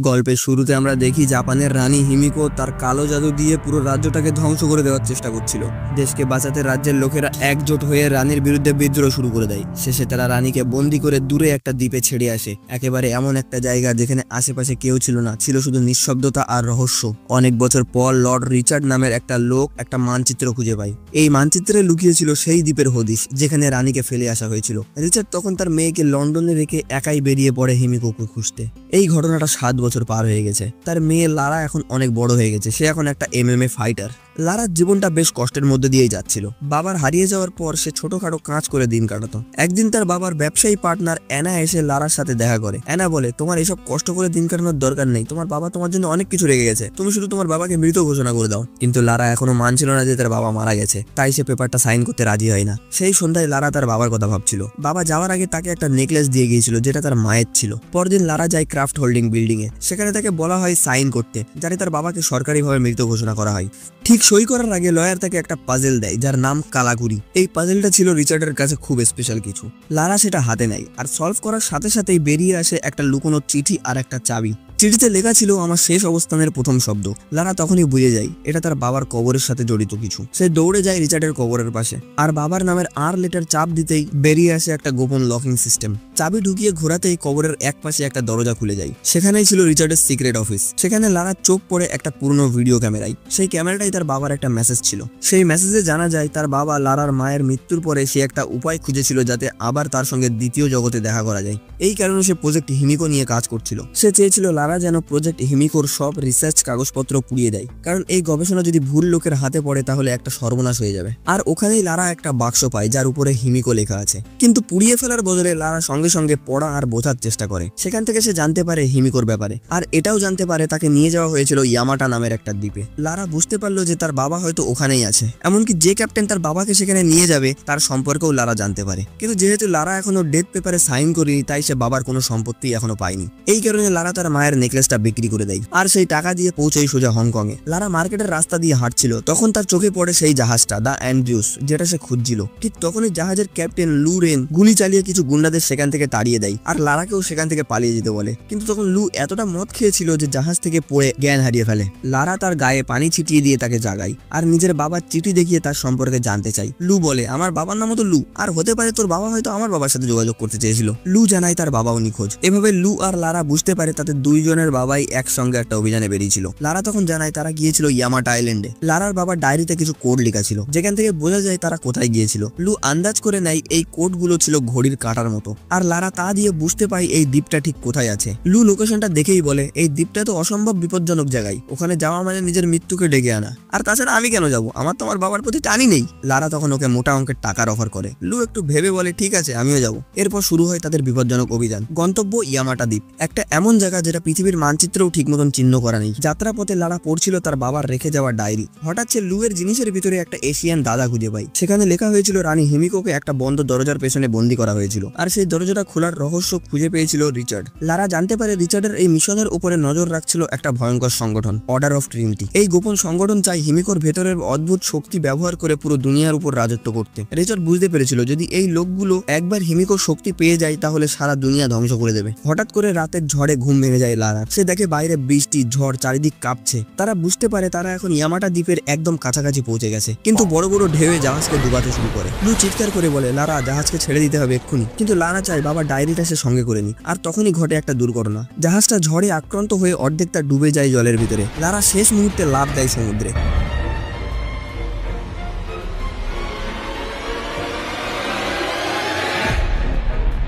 গল্পের শুরুতে আমরা দেখি জাপানের রানী হিমিকো তার কালো জাদু দিয়ে পুরো রাজ্যটাকে ধ্বংস করে দেওয়ার চেষ্টা করছিল। দেশকে বাঁচাতে রাজ্যের লোকেরা একজোট হয়ে রানীর বিরুদ্ধে বিদ্রোহ শুরু করে দেয়। শেষে তারা রানীকে বন্দি করে দূরে একটা দ্বীপে ছেড়ে আসে, একেবারে এমন একটা জায়গা যেখানে আশেপাশে কেউ ছিল না, ছিল শুধু নিঃশব্দতা আর রহস্য। অনেক বছর পর লর্ড রিচার্ড নামের একটা লোক একটা মানচিত্র খুঁজে পায়। এই মানচিত্রে লুকিয়ে ছিল সেই দ্বীপের হদিশ যেখানে রানীকে ফেলে আসা হয়েছিল। রিচার্ড তখন তার মেয়েকে লন্ডনে রেখে একাই বেরিয়ে পড়ে হিমিকোকে খুঁজতে। এই ঘটনাটা 7 বছর পার হয়ে গেছে। তার মেয়ে লারা এখন অনেক বড় হয়ে গেছে, সে এখন একটা MMA ফাইটার। লারার জীবনটা বেশ কষ্টের মধ্যে দিয়েই যাচ্ছিল। বাবার হারিয়ে যাওয়ার পর সে ছোটখাটো কাজ করে দিন কাটাতো। একদিন তার বাবার ব্যবসায়ী পার্টনার অ্যানা এসে লারার সাথে দেখা করে। অ্যানা বলে, তোমার এসব কষ্ট করে দিন কাটানোর দরকার নেই, তোমার বাবা তোমার জন্য অনেক কিছু রেখে গেছে, তুমি শুধু তোমার বাবাকে মৃত ঘোষণা করে দাও। কিন্তু লারা এখনো মানছিল না যে তার বাবা মারা গেছে, তাই সে পেপারটা সাইন করতে রাজি হয় না। সেই সন্ধ্যায় লারা তার বাবার কথা ভাবছিল। বাবা যাওয়ার আগে তাকে একটা নেকলেস দিয়ে গিয়েছিল যেটা তার মায়ের ছিল। পরদিন লারা যায় ক্রাফট হোল্ডিং বিল্ডিং এ, সেখানে তাকে বলা হয় সাইন করতে, যাতে তার বাবাকে সরকারিভাবে মৃত ঘোষণা করা হয়। ঠিক সই করার আগে লয়ার তাকে একটা পাজেল দেয় যার নাম কালাগুড়ি। এই পাজেলটা ছিল রিচার্ডের কাছে খুব স্পেশাল কিছু। লারা সেটা হাতে নেয় আর সলভ করার সাথে সাথেই বেরিয়ে আসে একটা লুকোনো চিঠি আর একটা চাবি। চিঠিতে লেখা ছিল আমার শেষ অবস্থানের প্রথম শব্দ। লারা তখনই বুঝে যায় এটা তার বাবার কবরের সাথে জড়িত কিছু। সে দৌড়ে যায় রিচার্ডের কবরের পাশে আর বাবার নামের আর লেটার চাপ দিতেই বেরিয়ে আসে একটা গোপন লকিং সিস্টেম। চাবি ঢুকিয়ে ঘোরাতেই কবরের এক পাশে একটা দরজা খুলে যায়। সেখানেই ছিল রিচার্ডের সিক্রেট অফিস। সেখানে লারার চোখ পড়ে একটা পুরনো ভিডিও ক্যামেরায়। সেই ক্যামেরাটাই তার বাবার একটা মেসেজ ছিল। সেই মেসেজে জানা যায় তার বাবা লারার মায়ের মৃত্যুর পরে সে একটা উপায় খুঁজেছিল যাতে আবার তার সঙ্গে দ্বিতীয় জগতে দেখা করা যায়। এই কারণে সে প্রজেক্ট হিমিকো নিয়ে কাজ করছিল। সে চেয়েছিল লারা যেন প্রজেক্ট হিমিকোর সব রিসার্চ কাগজপত্র পুড়িয়ে দেয়, কারণ এই গবেষণা যদি ভুল লোকের হাতে পড়ে তাহলে একটা সর্বনাশ হয়ে যাবে। আর ওখানেই লারা একটা বাক্স পায় যার উপরে হিমিকো লেখা আছে। কিন্তু পুড়িয়ে ফেলার বদলে লারা সঙ্গে সঙ্গে পড়া আর বোঝার চেষ্টা করে। সেখান থেকে সে জানতে পারে হিমিকোর ব্যাপারে, আর এটাও জানতে পারে তাকে নিয়ে যাওয়া হয়েছিল ইয়ামাটা নামের একটা দ্বীপে। লারা বুঝতে পারলো যে তার বাবা হয়তো ওখানেই আছে, এমনকি যে ক্যাপ্টেন তার বাবাকে সেখানে নিয়ে যাবে তার সম্পর্কেও লারা জানতে পারে। কিন্তু যেহেতু লারা এখনো ডেথ পেপারে সাইন করেনি, তাই সে বাবার কোনো সম্পত্তি এখনো পায়নি। এই কারণে লারা তার মায়ের নেকলেসটা বিক্রি করে দেয় আর সেই টাকা দিয়ে পৌঁছায় সোজা হংকং এ। লারা মার্কেটের রাস্তা দিয়ে হাঁটছিল, তখন তার চোখে পড়ে সেই জাহাজটা দ্য অ্যান্ড্রিউস, যেটা সে খুঁজছিল। ঠিক তখনই জাহাজের ক্যাপ্টেন লু রেন গুলি চালিয়ে কিছু গুন্ডাদের সেখান থেকে তাড়িয়ে দেয় আর লারাকেও সেখান থেকে পালিয়ে যেতে বলে। কিন্তু তখন লু এতটা মদ খেয়েছিল যে জাহাজ থেকে পড়ে জ্ঞান হারিয়ে ফেলে। লারা তার গায়ে পানি ছিটিয়ে দিয়ে তাকে জাগায় আর নিজের বাবার চিঠি দেখিয়ে তার সম্পর্কে জানতে চাই। লু বলে, আমার বাবার নামও তো লু, আর হতে পারে তোর বাবা হয়তো আমার বাবার সাথে যোগাযোগ করতে চেয়েছিল। লু জানায় তার বাবাও নিখোঁজ। এভাবে লু আর লারা বুঝতে পারে তাদের দুইজনের বাবাই একসঙ্গে একটা অভিযানে বেরিয়েছিল। লারা তখন জানায় তারা গিয়েছিল ইয়ামাটা আইল্যান্ডে। লারার বাবার ডায়েরিতে কিছু কোড লেখা ছিল যেখান থেকে বোঝা যায় তারা কোথায় গিয়েছিল। লু আন্দাজ করে নেয় এই কোডগুলো ছিল ঘড়ির কাঁটার মতো, আর লারা তা দিয়ে বুঝতে পায় এই দ্বীপটা ঠিক কোথায় আছে। লু লোকেশনটা দেখেই বলে, এই দ্বীপটা তো অসম্ভব বিপজ্জনক জায়গায়, ওখানে যাওয়া মানে নিজের মৃত্যুকে ডেকে আনা, আর তাছাড়া আমি কেন যাবো, আমার তো আমার বাবার প্রতি টানই নেই। লারা তখন ওকে মোটা অঙ্কের টাকার অফার করে। লু একটু ভেবে বলে, ঠিক আছে আমিও যাবো। এরপর শুরু হয় তাদের বিপজ্জনক অভিযান। গন্তব্য ইয়ামাটা দ্বীপ, একটা এমন জায়গা যেটা পৃথিবীর মানচিত্রেও ঠিক মতন চিহ্ন করা নেই। যাত্রাপথে লারা পড়ছিল তার বাবার রেখে যাওয়া ডায়েরি। হঠাৎ সে লু এর জিনিসের ভিতরে একটা এশিয়ান দাদা খুঁজে পায়। সেখানে লেখা হয়েছিল রানী হিমিকোকে একটা বন্ধ দরজার পেছনে বন্দী করা হয়েছিল, আর সেই দরজাটা খোলার রহস্য খুঁজে পেয়েছিল রিচার্ড। লারা জানতে পারে রিচার্ডের এই মিশনের উপরে নজর রাখছিল একটা ভয়ঙ্কর সংগঠন, অর্ডার অফ ট্রিনিটি। এই গোপন সংগঠন চাই হিমিকোর ভেতরের অদ্ভুত শক্তি ব্যবহার করে পুরো দুনিয়ার উপর রাজত্ব করতে। রিচার্ড বুঝতে পেরেছিল যদি এই লোকগুলো একবার হিমিকোর শক্তি পেয়ে যায় তাহলে সারা দুনিয়া ধ্বংস করে দেবে। হঠাৎ করে রাতের ঝড়ে ঘুম ভেঙে যায় লারা। সে দেখে বাইরে বৃষ্টি, ঝড়, চারিদিক কাঁপছে। তারা বুঝতে পারে তারা এখন ইয়ামাটা দ্বীপের একদম কাছাকাছি পৌঁছে গেছে, কিন্তু বড় বড় ঢেউয়ে জাহাজকে ডুবাতে শুরু করে। লু চিৎকার করে বলে, লারা জাহাজকে ছেড়ে দিতে হবে এক্ষুনি। কিন্তু লারা চায় বাবার ডায়েরিটা সে সঙ্গে করে নি। আর তখনই ঘটে একটা দুর্ঘটনা। জাহাজটা ঝড়ে আক্রান্ত হয়ে অর্ধেকটা ডুবে যায় জলের ভিতরে। লারা শেষ মুহূর্তে লাফ দেয় সমুদ্রে।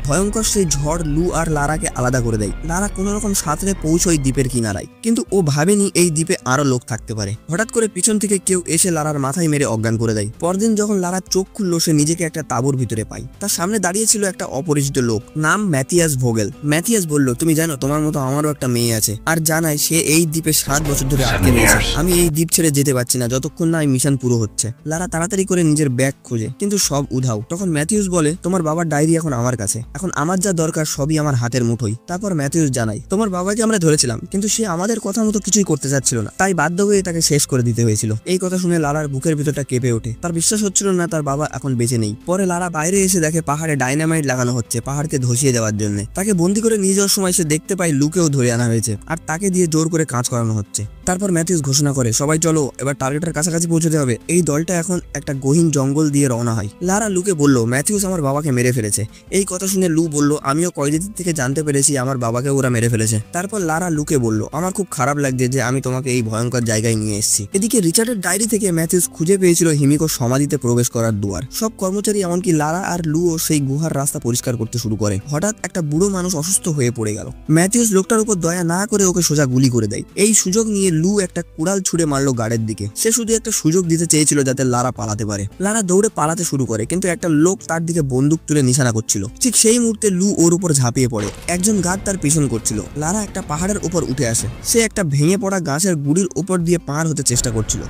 ভয়ঙ্কর সেই ঝড় লু আর লারাকে আলাদা করে দেয়। লারা কোনো রকম সাঁতরে পৌঁছয় দ্বীপের কিনারায়, কিন্তু ও ভাবেনি এই দ্বীপে আরো লোক থাকতে পারে। হঠাৎ করে পিছন থেকে কেউ এসে লারার মাথায় মেরে অজ্ঞান করে দেয়। পরদিন যখন লারা চোখ খুললো সে নিজেকে একটা তাঁবুর ভিতরে পায়। তার সামনে দাঁড়িয়ে ছিল একটা অপরিচিত লোক, নাম ম্যাথিয়াস ভোগেল। ম্যাথিয়াস বলল, তুমি জানো তোমার মতো আমারও একটা মেয়ে আছে, আর জানায় সে এই দ্বীপে 7 বছর ধরে আটকে রয়েছে। আমি এই দ্বীপ ছেড়ে যেতে পারছি না যতক্ষণ না এই মিশন পুরো হচ্ছে। লারা তাড়াতাড়ি করে নিজের ব্যাগ খোঁজে, কিন্তু সব উধাও। তখন ম্যাথিয়াস বলে, তোমার বাবার ডায়েরি এখন আমার কাছে, এখন আমার যা দরকার সবই আমার হাতের মুঠোই। তারপর ম্যাথিউস জানাই, তোমার বাবাকে আমরা ধরেছিলাম, কিন্তু সে আমাদের কথা মতো কিছুই করতে চাচ্ছিল না, তাই বাধ্য হয়ে তাকে শেষ করে দিতে হয়েছিল। এই কথা শুনে লারার বুকের ভিতরটা কেঁপে ওঠে। তার বিশ্বাস হচ্ছিল না তার বাবা এখন বেঁচে নেই। পরে লারা বাইরে এসে দেখে পাহাড়ে ডাইনামাইট লাগানো হচ্ছে পাহাড়কে ধসিয়ে দেওয়ার জন্য। তাকে বন্দি করে নিয়ে যাওয়ার সময় সে দেখতে পায় লুকেও ধরে আনা হয়েছে আর তাকে দিয়ে জোর করে কাজ করানো হচ্ছে। তারপর ম্যাথিউস ঘোষণা করে, সবাই চলো, এবার টার্গেটের কাছাকাছি পৌঁছতে হবে। এই দলটা এখন একটা গহীন জঙ্গল দিয়ে রওনা হয়। লারা লুকে বলল, ম্যাথিউস আমার বাবাকে মেরে ফেলেছে। এই কথা শুনে লু বলল, আমিও কয়েদিদের থেকে জানতে পেরেছি আমার বাবাকে ওরা মেরে ফেলেছে। তারপর লারা লুকে বলল, আমার খুব খারাপ লাগছে যে আমি তোমাকে এই ভয়ঙ্কর জায়গায় নিয়ে এসেছি। এদিকে রিচার্ডের ডায়েরি থেকে ম্যাথিউস খুঁজে পেয়েছিল হিমিকোর সমাধিতে প্রবেশ করার দুয়ার। সব কর্মচারী এমনকি লারা আর লুও সেই গুহার রাস্তা পরিষ্কার করতে শুরু করে। হঠাৎ একটা বুড়ো মানুষ অসুস্থ হয়ে পড়ে গেল। ম্যাথিউস লোকটার উপর দয়া না করে ওকে সোজা গুলি করে দেয়। এই সুযোগ নিয়ে লু একটা কুড়াল ছুড়ে মারলো গার্ডের দিকে। সে শুধু একটা সুযোগ দিতে চেয়েছিল যাতে লারা পালাতে পারে। লারা দৌড়ে পালাতে শুরু করে, কিন্তু একটা লোক তার দিকে বন্দুক তুলে নিশানা করছিল। ঠিক সেই মুহূর্তে লু ওর উপর ঝাঁপিয়ে পড়ে। একজন গার্ড তার পিছন করছিল। লারা একটা পাহাড়ের উপর উঠে আসে। সে একটা ভেঙে পড়া গাছের গুড়ির উপর দিয়ে পার হতে চেষ্টা করছিল,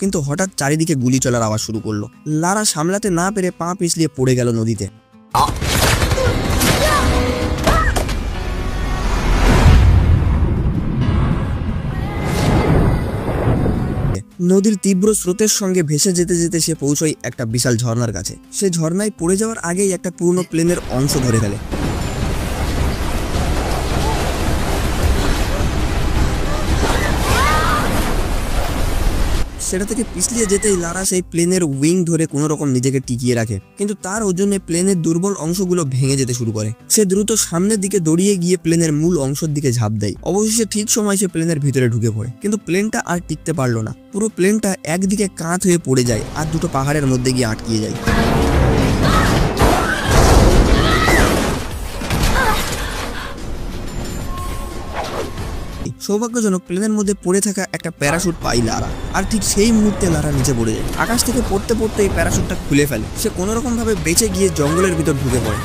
কিন্তু হঠাৎ চারিদিকে গুলি চলার আওয়াজ শুরু করলো। লারা সামলাতে না পেরে পা পিছলিয়ে পড়ে গেল নদীতে। নদীর তীব্র স্রোতের সঙ্গে ভেসে যেতে যেতে সে পৌঁছয় একটা বিশাল ঝর্ণার কাছে। সে ঝর্ণায় পড়ে যাওয়ার আগেই একটা পুরনো প্লেনের অংশ ধরে ফেলে। সেটা থেকে পিছলিয়ে যেতেই লারা সেই প্লেনের উইং ধরে কোনো রকম নিজেকে টিকিয়ে রাখে, কিন্তু তার ওজনে প্লেনের দুর্বল অংশগুলো ভেঙে যেতে শুরু করে। সে দ্রুত সামনের দিকে দৌড়িয়ে গিয়ে প্লেনের মূল অংশের দিকে ঝাঁপ দেয়। অবশেষে ঠিক সময় সে প্লেনের ভিতরে ঢুকে পড়ে, কিন্তু প্লেনটা আর টিকতে পারলো না। পুরো প্লেনটা একদিকে কাত হয়ে পড়ে যায় আর দুটো পাহাড়ের মধ্যে গিয়ে আটকিয়ে যায়। সৌভাগ্যজনক প্লেনের মধ্যে পড়ে থাকা একটা প্যারাশুট পাই লারা, আর ঠিক সেই মুহূর্তে লারা নিচে পড়ে যায়। আকাশ থেকে পড়তে পড়তে এই প্যারাশুটটা খুলে ফেলে। সে কোনো রকম ভাবে বেঁচে গিয়ে জঙ্গলের ভিতর ঢুকে পড়ে।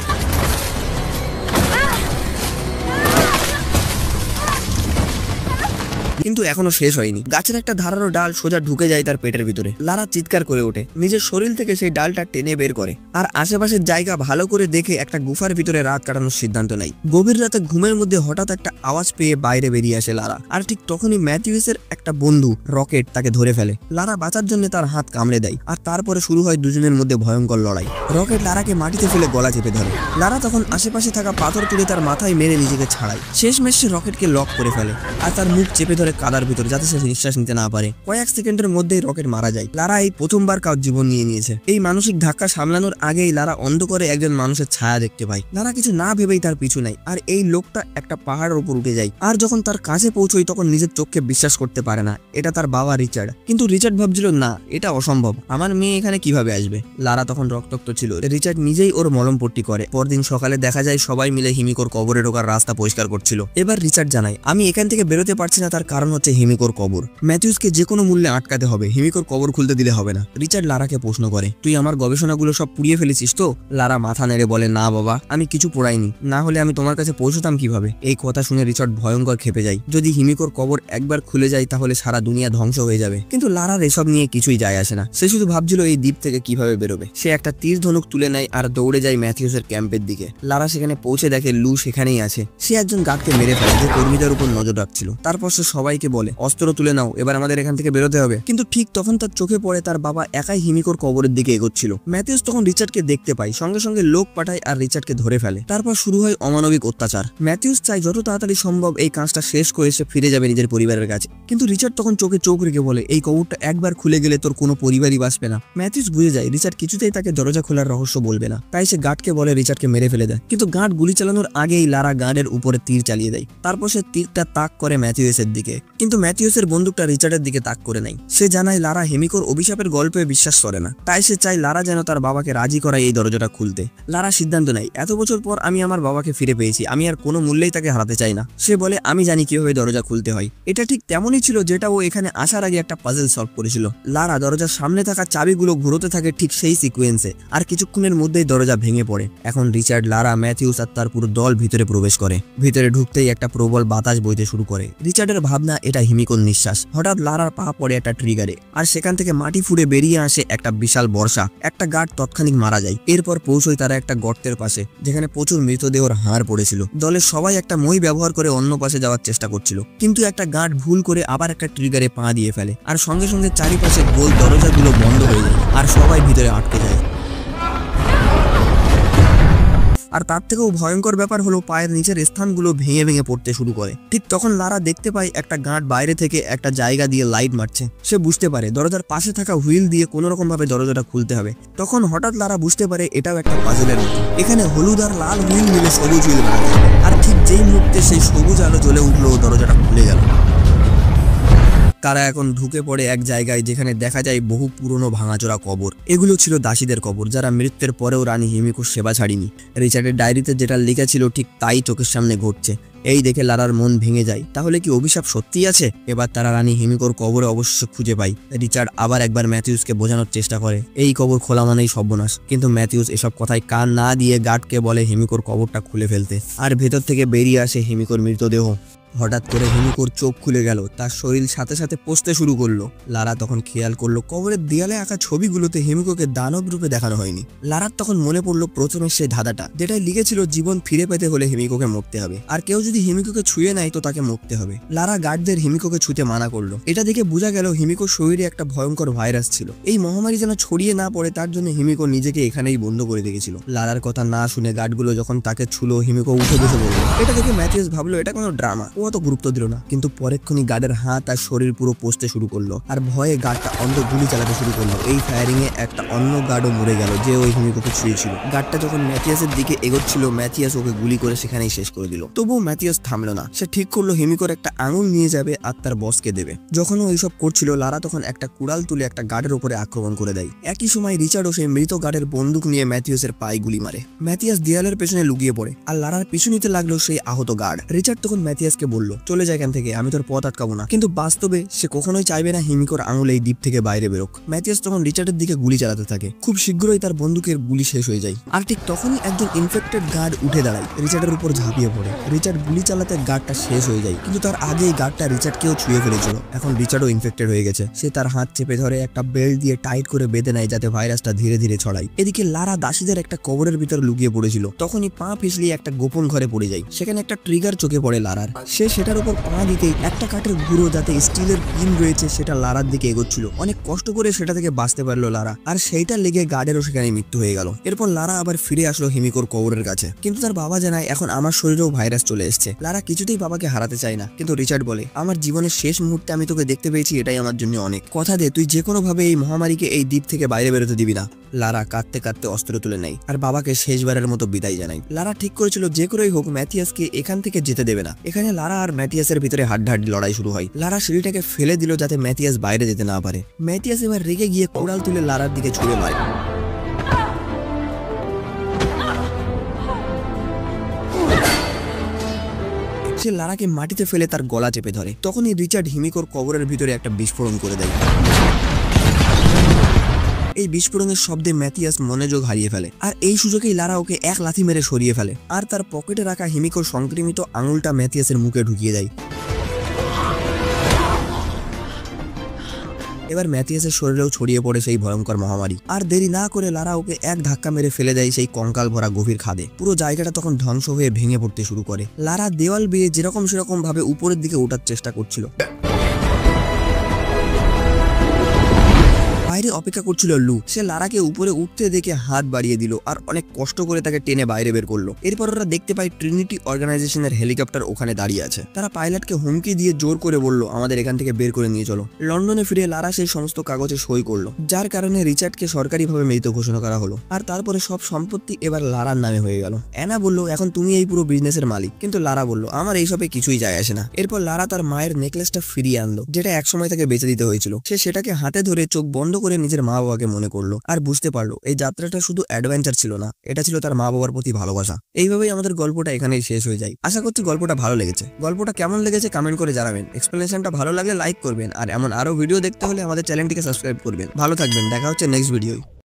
কিন্তু এখনো শেষ হয়নি। গাছের একটা ধারালো ডাল সোজা ঢুকে যায় তার পেটের ভিতরে। লারা চিৎকার করে ওঠে, নিজের শরীর থেকে সেই ডালটা টেনে বের করে আর আশেপাশের জায়গা ভালো করে দেখে একটা গুফার ভিতরে রাত কাটানোর সিদ্ধান্ত নেয়। গভীর রাতে ঘুমের মধ্যে হঠাৎ একটা আওয়াজ পেয়ে বাইরে বেরিয়ে আসে লারা, আর ঠিক তখনই ম্যাথিউসের একটা বন্ধু রকেট তাকে ধরে ফেলে। লারা বাঁচার জন্য তার হাত কামড়ে দেয়, আর তারপরে শুরু হয় দুজনের মধ্যে ভয়ঙ্কর লড়াই। রকেট লারাকে মাটিতে ফেলে গলা চেপে ধরে। লারা তখন আশেপাশে থাকা পাথর তুলে তার মাথায় মেরে নিজেকে ছাড়ায়। শেষমেশ সে রকেটকে লক করে ফেলে আর তার মুখ চেপে ধরে কাদার ভিতর, যাতে সে নিঃশ্বাস নিতে না পারে। কয়েক সেকেন্ডের মধ্যেই রকেট মারা যায়। লারা এই প্রথমবার কার জীবন নিয়ে নিয়েছে। এই মানসিক ধাক্কা সামলানোর আগেই লারা অন্ধকারে একজন মানুষের ছায়া দেখতে পায়। লারা কিছু না ভেবেই তার পিছু নেয়, আর এই লোকটা একটা পাহাড়ের উপর উঠে যায়। আর যখন তার কাছে পৌঁছয় তখন নিজের চোখকে বিশ্বাস করতে পারে না এটা তার বাবা রিচার্ড। কিন্তু রিচার্ড ভাবছিল, না, এটা অসম্ভব, আমার মেয়ে এখানে কিভাবে আসবে। লারা তখন রক্তাক্ত ছিল। রিচার্ড নিজেই ওর মলমপট্টি করে। পরদিন সকালে দেখা যায় সবাই মিলে হিমিকোর কবরে ঢোকার রাস্তা পরিষ্কার করছিল। এবার রিচার্ড জানায়, আমি এখান থেকে বেরোতে পারছি না, তার কারণ হচ্ছে হিমিকোর কবর। ম্যাথিউসকে যে কোনো মূল্যে আটকাতে হবে, হিমিকোর কবর খুলতে দিলে হবে না। রিচার্ড লারাকে প্রশ্ন করে, তুই আমার গবেষণাগুলো সব পুড়িয়ে ফেলেছিস তো? লারা মাথা নেড়ে বলে, না বাবা, আমি কিছু পোড়াইনি, না হলে আমি তোমার কাছে পৌঁছতাম কিভাবে। এই কথা শুনে রিচার্ড ভয়ঙ্কর খেপে যায়। যদি হিমিকোর কবর একবার খুলে যায় তাহলে সারা দুনিয়া ধ্বংস হয়ে যাবে। কিন্তু লারার এসব নিয়ে কিছুই যায় আসে না। সে শুধু ভাবছিল এই দ্বীপ থেকে কিভাবে বেরোবে। সে একটা তীর ধনুক তুলে নেয় আর দৌড়ে যায় ম্যাথিউসের ক্যাম্পের দিকে। লারা সেখানে পৌঁছে দেখে লু সেখানেই আছে। সে একজন গার্ডকে মেরে ফেলে যে কর্মীদের উপর নজর রাখছিল। তারপর সে সবাইকে বলে, অস্ত্র তুলে নাও, এবার আমাদের এখান থেকে বেরোতে হবে। কিন্তু ঠিক তখন তার চোখে পড়ে তার বাবা একাই হিমিকোর কবরের দিকে এগোচ্ছিল। ম্যাথিউস তখন রিচার্ডকে দেখতে পায়, সঙ্গে সঙ্গে লোক পাঠায় আর রিচার্ডকে ধরে ফেলে। তারপর শুরু হয় অমানবিক অত্যাচার। ম্যাথিউস চায় যত তাড়াতাড়ি সম্ভব এই কাজটা শেষ করে সে ফিরে যাবে নিজের পরিবারের কাছে। কিন্তু রিচার্ড তখন চোখে চোখ রেখে বলে, এই কবরটা একবার খুলে গেলে তোর কোনো পরিবারই বাঁচবে না। ম্যাথিউস বুঝে যায় রিচার্ড কিছুতেই তাকে দরজা খোলার রহস্য বলবে না, তাই সে গার্ডকে বলে রিচার্ডকে মেরে ফেলে দেয়। কিন্তু গার্ড গুলি চালানোর আগেই লারা গার্ডের উপরে তীর চালিয়ে দেয়। তারপর সে তীরটা তাক করে ম্যাথিউসের দিকে, কিন্তু ম্যাথিউসের বন্দুকটা রিচার্ডের দিকে তাক করে নেয়। সে জানায় লারা হিমিকোর অভিশাপের গল্পে বিশ্বাস করে না, তাই সে চায় লারা যেন তার বাবাকে রাজি করায় এই দরজাটা খুলতে। লারা সিদ্ধান্ত নেয়, এত বছর পর আমি আমার বাবাকে ফিরে পেয়েছি, আমি আর কোনো মূল্যেই তাকে হারাতে চাই না। সে বলে, আমি জানি কিভাবে দরজা খুলতে হয়। এটা ঠিক তেমনই ছিল যেটা ও এখানে আসার আগে একটা পাজল সলভ করেছিল। লারা দরজার সামনে থাকা চাবিগুলো ঘুরোতে থাকে ঠিক সেই সিকোয়েন্সে, আর কিছুক্ষণের মধ্যেই দরজা ভেঙে পড়ে। এখন রিচার্ড, লারা, ম্যাথিউস আর তার পুরো দল ভিতরে প্রবেশ করে। ভিতরে ঢুকতেই একটা প্রবল বাতাস বইতে শুরু করে। রিচার্ডের ভাব ভাবনা, এটা হিমিকোর নিঃশ্বাস। হঠাৎ লারার পা পড়ে একটা ট্রিগারে, আর সেখান থেকে মাটি ফুঁড়ে বেরিয়ে আসে একটা বিশাল বর্ষা। একটা গার্ড তৎক্ষণিক মারা যায়। এরপর পৌঁছয় তারা একটা গর্তের পাশে, যেখানে প্রচুর মৃতদেহর হাড় পড়েছিল। দলের সবাই একটা মই ব্যবহার করে অন্য পাশে যাওয়ার চেষ্টা করছিল, কিন্তু একটা গার্ড ভুল করে আবার একটা ট্রিগারে পা দিয়ে ফেলে, আর সঙ্গে সঙ্গে চারিপাশে গোল দরজাগুলো বন্ধ হয়ে যায় আর সবাই ভিতরে আটকে যায়। আর তার থেকেও ভয়ঙ্কর ব্যাপার হলো পায়ের নিচের স্থানগুলো ভেঙে ভেঙে পড়তে শুরু করে। ঠিক তখন লারা দেখতে পায় একটা গার্ড বাইরে থেকে একটা জায়গা দিয়ে লাইট মারছে। সে বুঝতে পারে দরজার পাশে থাকা হুইল দিয়ে কোনো রকম ভাবে দরজাটা খুলতে হবে। তখন হঠাৎ লারা বুঝতে পারে এটাও একটা পাজলের মতো। এখানে হলুদ আর লাল হুইল মিলে সবুজ হুইল বানাতে হবে, আর ঠিক যেই মুহূর্তে সেই সবুজ আলো জ্বলে উঠলো, দরজাটা খুলে গেল। তারা এখন ঢুকে পড়ে এক জায়গায় যেখানে দেখা যায় বহু পুরনো ভাঙাচোরা কবর। এগুলো ছিল দাসীদের কবর, যারা মৃত্যুর পরেও রানী হিমিকোর সেবা ছাড়িনি। রিচার্ডের ডায়েরিতে যেটা লেখা ছিল ঠিক তাই চোখের সামনে ঘটছে। এই দেখে লারার মন ভেঙে যায়। তাহলে কি অভিশাপ সত্যিই আছে? এবার তারা রানী হিমিকোর কবরে অবশ্য খুঁজে পায়। রিচার্ড আবার একবার ম্যাথিউসকে বোঝানোর চেষ্টা করে এই কবর খোলা মানেই সর্বনাশ, কিন্তু ম্যাথিউস এসব কথায় কান না দিয়ে গার্ডকে বলে হিমিকোর কবরটা খুলে ফেলতে, আর ভেতর থেকে বেরিয়ে আসে হিমিকোর মৃতদেহ। হঠাৎ করে হিমিকোর চোখ খুলে গেল, তার শরীর সাথে সাথে পচতে শুরু করলো। লারা তখন খেয়াল করলো কবরের দেয়ালে আঁকা ছবিগুলোতে হিমিকোকে দানব রূপে দেখানো হয়নি। লারার তখন মনে পড়লো প্রথমের সেই ধাঁধাটা, যেটাই লিখেছিল জীবন ফিরে পেতে হলে হিমিকোকে মরতে হবে, আর কেউ যদি হিমিকোকে ছুঁয়ে নেয় তো তাকে মরতে হবে। লারা গার্ডদের হিমিকোকে ছুঁতে মানা করলো। এটা দেখে বোঝা গেল হিমিকোর শরীরে একটা ভয়ঙ্কর ভাইরাস ছিল। এই মহামারী যেন ছড়িয়ে না পড়ে তার জন্য হিমিকো নিজেকে এখানেই বন্ধ করে রেখেছিল। লারার কথা না শুনে গার্ডগুলো যখন তাকে ছুলো, হিমিকো উঠে বসে পড়লো। এটা দেখে ম্যাথিউস ভাবলো এটা কোনো ড্রামা, ও অত গুরুত্ব দিল না। কিন্তু পরেক্ষণই গার্ডের হাত আর শরীর পুরো পচতে শুরু করলো, আর ভয়ে গার্ডটা অন্ধ গুলি চালাতে শুরু করলো। এই ফায়ারিং এ একটা অন্য গার্ডও মরে গেল, যে ওই হিমিকোকে ছুঁয়েছিল। গার্ডটা যখন ম্যাথিয়াসের দিকে এগোচ্ছিল, ম্যাথিয়াস ওকে গুলি করে সেখানেই শেষ করে দিল। তবুও ম্যাথিয়াস থামলো না। সে ঠিক করলো হিমিকোর একটা আঙুল নিয়ে যাবে আর তার বসকে দেবে। যখন ও এইসব করছিল, লারা তখন একটা কুড়াল তুলে একটা গার্ডের উপরে আক্রমণ করে দেয়। একই সময় রিচার্ডও সেই মৃত গার্ডের বন্দুক নিয়ে ম্যাথিয়াসের পায়ে গুলি মারে। ম্যাথিয়াস দেয়ালের পেছনে লুকিয়ে পড়ে, আর লারার পিছু নিতে লাগলো সেই আহত গার্ড। রিচার্ড তখন ম্যাথিয়াসকে বলল চলে যায় এখান থেকে, আমি তোর পথ আটকাবো না। কিন্তু বাস্তবে সে কখনোই চাইবে না হিমিকোর আঙুল এই দ্বীপ থেকে বাইরে বেরোক। ম্যাথিয়াস তখন রিচার্ডের দিকে গুলি চালাতে থাকে। খুব শীঘ্রই তার বন্দুকের গুলি শেষ হয়ে যায়, আর ঠিক তখনই একজন ইনফেক্টেড গার্ড উঠে দাঁড়ায়, রিচার্ডের উপর ঝাঁপিয়ে পড়ে। রিচার্ড গুলি চালাতে গার্ডটা শেষ হয়ে যায়, কিন্তু তার আগেই গার্ডটা রিচার্ডকেও ছুঁয়ে ফেলেছিল। এখন রিচার্ডও ইনফেক্টেড হয়ে গেছে। সে তার হাত চেপে ধরে একটা বেল্ট দিয়ে টাইট করে বেঁধে নেয়, যাতে ভাইরাসটা ধীরে ধীরে ছড়ায়। এদিকে লারা দাসীদের একটা কবরের ভিতর লুকিয়ে পড়েছিল। তখনই পা পিছলিয়ে একটা গোপন ঘরে পড়ে যায়। সেখানে একটা ট্রিগার চোখে পড়ে লারার। সে সেটার উপর পা দিতেই একটা কাঠের গুঁড়ো যাতে স্টিলের পিন রয়েছে সেটা লারার দিকে এগোচ্ছিল। অনেক কষ্ট করে সেটা থেকে বাঁচতে পারলো লারা, আর সেইটা লেগে গার্ডেরও সেখানে মৃত্যু হয়ে গেল। এরপর লারা আবার ফিরে আসলো হিমিকোর কবরের কাছে, কিন্তু তার বাবা জানায় এখন আমার শরীরেও ভাইরাস চলে এসেছে। লারা কিছুতেই বাবাকে হারাতে চায় না, কিন্তু রিচার্ড বলে আমার জীবনের শেষ মুহূর্তে আমি তোকে দেখতে পেয়েছি, এটাই আমার জন্য অনেক। কথা দে তুই যে কোনো ভাবে এই মহামারীকে এই দ্বীপ থেকে বাইরে বেরোতে দিবি না। লারা কাঁদতে কাঁদতে অস্ত্র তুলে নেয় আর বাবাকে শেষবারের মতো বিদায় জানায়। লারা ঠিক করেছিল যে করেই হোক ম্যাথিয়াসকে এখান থেকে যেতে দেবে না। এখানে লারা আর ম্যাথিয়াসের ভিতরে হাড্ডাহাড্ডি লড়াই শুরু হয়। লারা সিঁড়িটাকে ফেলে দিল যাতে ম্যাথিয়াস বাইরে যেতে না পারে। ম্যাথিয়াস এবার রেগে গিয়ে কোড়াল তুলে লারার দিকে ছুঁড়ে মারে। সে লারাকে মাটিতে ফেলে তার গলা চেপে ধরে। তখনই রিচার্ড হিমিকোর কবরের ভিতরে একটা বিস্ফোরণ করে দেয়। এই বিস্ফোরণের শব্দে ম্যাথিয়াস মনোযোগ হারিয়ে ফেলে, আর এই সুযোগেই লারা ওকে এক লাথি মেরে সরিয়ে ফেলে, আর তার পকেটে রাখা হিমিকোর সংক্রমিত আঙুলটা ম্যাথিয়াসের মুখে ঢুকিয়ে দেয়। এবার ম্যাথিয়াসের শরীরেও ছড়িয়ে পড়ে সেই ভয়ঙ্কর মহামারী। আর দেরি না করে লারা ওকে এক ধাক্কা মেরে ফেলে দেয় সেই কঙ্কাল ভরা গভীর খাদে। পুরো জায়গাটা তখন ধ্বংস হয়ে ভেঙে পড়তে শুরু করে। লারা দেওয়াল বেয়ে যেরকম সেরকম ভাবে উপরের দিকে ওঠার চেষ্টা করছিল। বাইরে অপেক্ষা করছিল লু। সে লারাকে উপরে উঠতে দেখে হাত বাড়িয়ে দিল আর অনেক কষ্ট করে তাকে টেনে বাইরে বের করলো। এরপর ওরা দেখতে পায় ট্রিনিটি অর্গানাইজেশনের হেলিকপ্টার ওখানে দাঁড়িয়ে আছে। তারা পাইলটকে হুমকি দিয়ে জোর করে বলল আমাদের এখান থেকে বের করে নিয়ে চলো। লন্ডনে ফিরে লারা সেই সমস্ত কাগজে সই করলো, যার কারণে রিচার্ডকে সরকারিভাবে মৃত ঘোষণা করা হলো। আর তারপরে সব সম্পত্তি এবার লারার নামে হয়ে গেল। অ্যানা বলল এখন তুমি এই পুরো বিজনেসের মালিক, কিন্তু লারা বলল আমার এইসবে কিছুই যায় আসে না। এরপর লারা তার মায়ের নেকলেসটা ফিরিয়ে আনলো, যেটা একসময় তাকে বেঁচে দিতে হয়েছিল। সে সেটাকে হাতে ধরে চোখ বন্ধ করে নিজের মা বাবাকে মনে করলো, আর বুঝতে পারলো এই যাত্রাটা শুধু অ্যাডভেঞ্চার ছিল না, এটা ছিল তার মা বাবার প্রতি ভালোবাসা। এইভাবেই আমাদের গল্পটা এখানেই শেষ হয়ে যায়। আশা করছি গল্পটা ভালো লেগেছে। গল্পটা কেমন লেগেছে কমেন্ট করে জানাবেন। এক্সপ্লেনেশনটা ভালো লাগলে লাইক করবেন, আর এমন আরো ভিডিও দেখতে হলে আমাদের চ্যানেলটিকে সাবস্ক্রাইব করবেন। ভালো থাকবেন, দেখা হচ্ছে নেক্সট ভিডিওয়।